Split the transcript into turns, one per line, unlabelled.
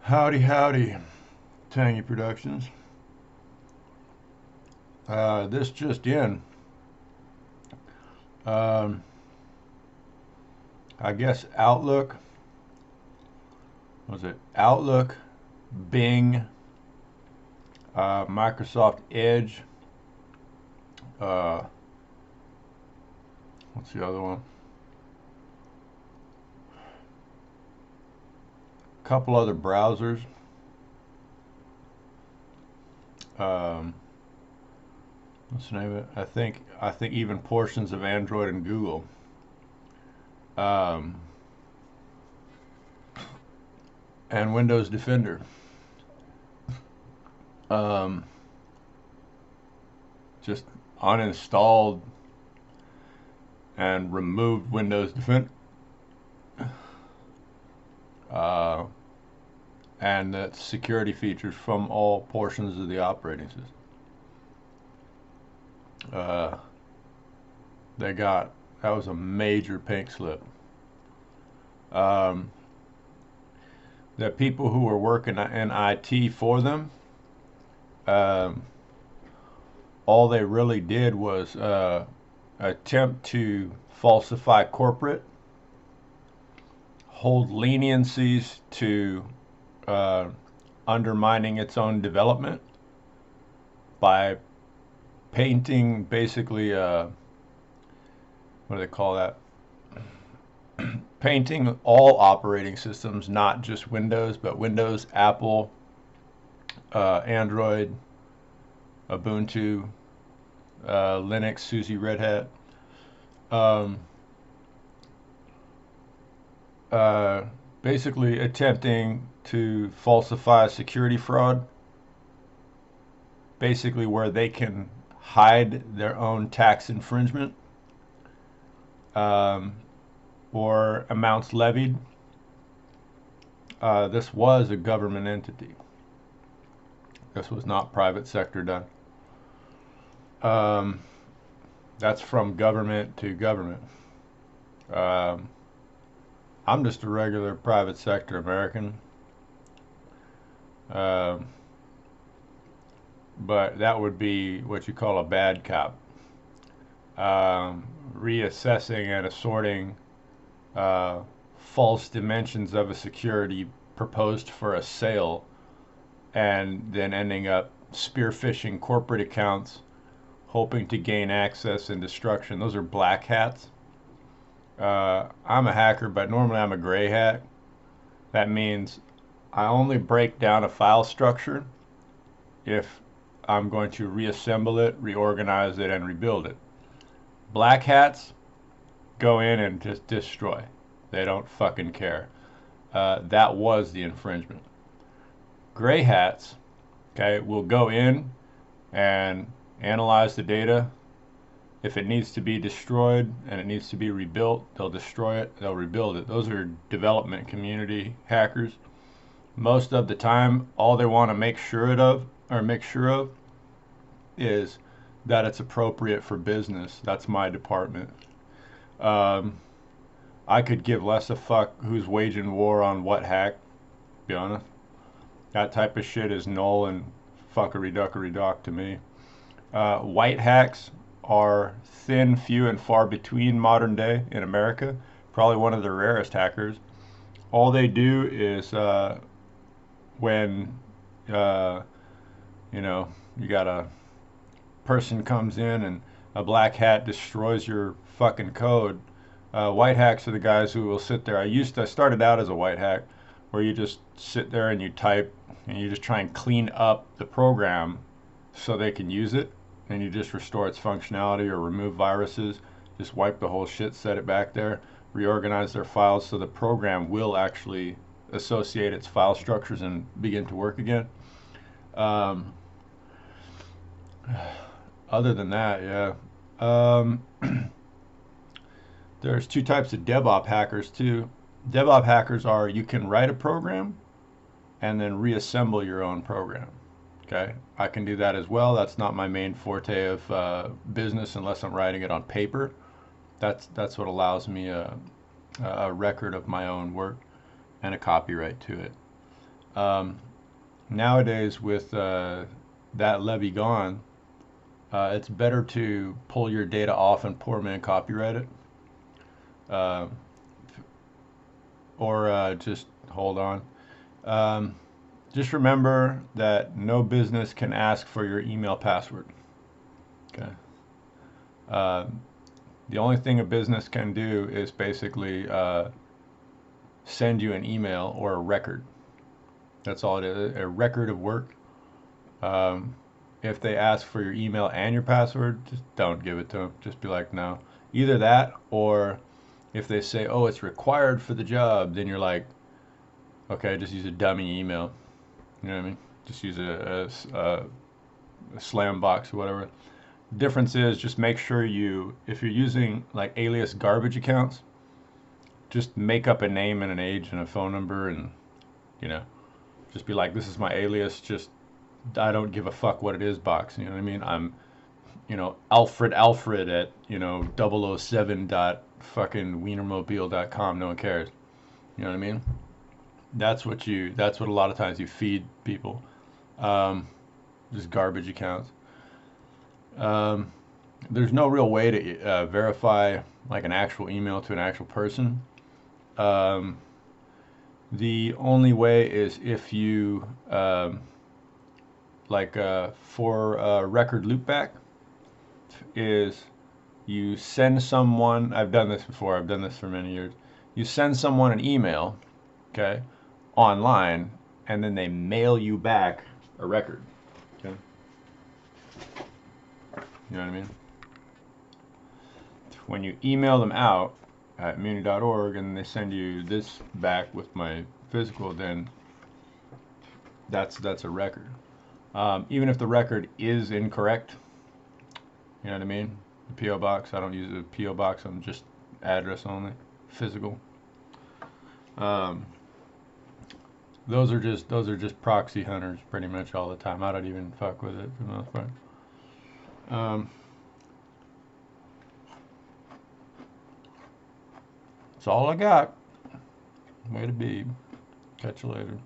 Howdy, howdy, Tangy Productions. This just in. Um, I guess Outlook, was it Outlook, Bing, Microsoft Edge, uh, what's the other one? A couple other browsers. Um, what's the name of it? I think even portions of Android and Google. Um, and Windows Defender. Um, just uninstalled and removed Windows Defender. Uh, and the security features from all portions of the operating system. Uh, they got that was a major pink slip. Um, the people who were working in IT for them, um, all they really did was attempt to falsify corporate, hold leniencies to uh, undermining its own development by painting basically what do they call that? Painting all operating systems, not just Windows, but Windows, Apple, Android, Ubuntu, Linux, SUSE, Red Hat. Um, uh, Basically attempting to falsify security fraud, basically where they can hide their own tax infringement um, or amounts levied. This was a government entity. This was not private sector done. Um, that's from government to government. Um, I'm just a regular private sector American. Um, but that would be what you call a bad cop. Reassessing and assorting uh, false dimensions of a security proposed for a sale and then ending up spearfishing corporate accounts, hoping to gain access and destruction. Those are black hats. I'm a hacker, but normally I'm a gray hat. That means I only break down a file structure if I'm going to reassemble it, reorganize it, and rebuild it. Black hats go in and just destroy. They don't fucking care. That was the infringement. Gray hats, okay, will go in and analyze the data. If it needs to be destroyed and it needs to be rebuilt, they'll destroy it, they'll rebuild it. Those are development community hackers. Most of the time, all they want to make sure of is that it's appropriate for business. That's my department. Um, I could give less a fuck who's waging war on what hack, to be honest. That type of shit is null and fuckery duckery dock to me. White hacks are thin, few, and far between modern day in America. Probably one of the rarest hackers. All they do is when uh, you got a person comes in and a black hat destroys your fucking code. White hacks are the guys who will sit there. I started out as a white hack, where you just sit there and you type and you just try and clean up the program so they can use it, and you just restore its functionality or remove viruses, just wipe the whole shit, set it back there, reorganize their files so the program will actually associate its file structures and begin to work again. Um, Other than that, yeah. Um, there's two types of DevOps hackers too. DevOps hackers are you can write a program and then reassemble your own program. Okay, I can do that as well. That's not my main forte of business unless I'm writing it on paper. That's what allows me a record of my own work and a copyright to it. Nowadays, with that levy gone, it's better to pull your data off and poor man copyright it, uh, or just hold on. Um, just remember that no business can ask for your email password. Okay. Uh, the only thing a business can do is basically send you an email or a record. That's all it is, a record of work. Um, if they ask for your email and your password, just don't give it to them. Just be like, no. Either that, or if they say, oh, it's required for the job, then you're like, okay, just use a dummy email. You know what I mean? Just use a slam box or whatever. Difference is just make sure if you're using like alias garbage accounts, just make up a name and an age and a phone number, and you know, just be like, this is my alias. Just I don't give a fuck what it is box. You know what I mean? I'm, Alfred at, 007 dot fucking wienermobile.com. No one cares. You know what I mean? That's what a lot of times you feed people. Um, just garbage accounts. Um, there's no real way to verify like an actual email to an actual person. Um, the only way is if you for record loopback is you send someone. I've done this before. I've done this for many years. You send someone an email, okay, online, and then they mail you back a record. Okay, you know what I mean? When you email them out at muni.org and they send you this back with my physical, then that's a record. Even if the record is incorrect, you know what I mean? The PO box. I don't use a PO box. I'm just address only, physical. Um, those are just proxy hunters pretty much all the time. I don't even fuck with it for the most part. Um, that's all I got. Way to be. Catch you later.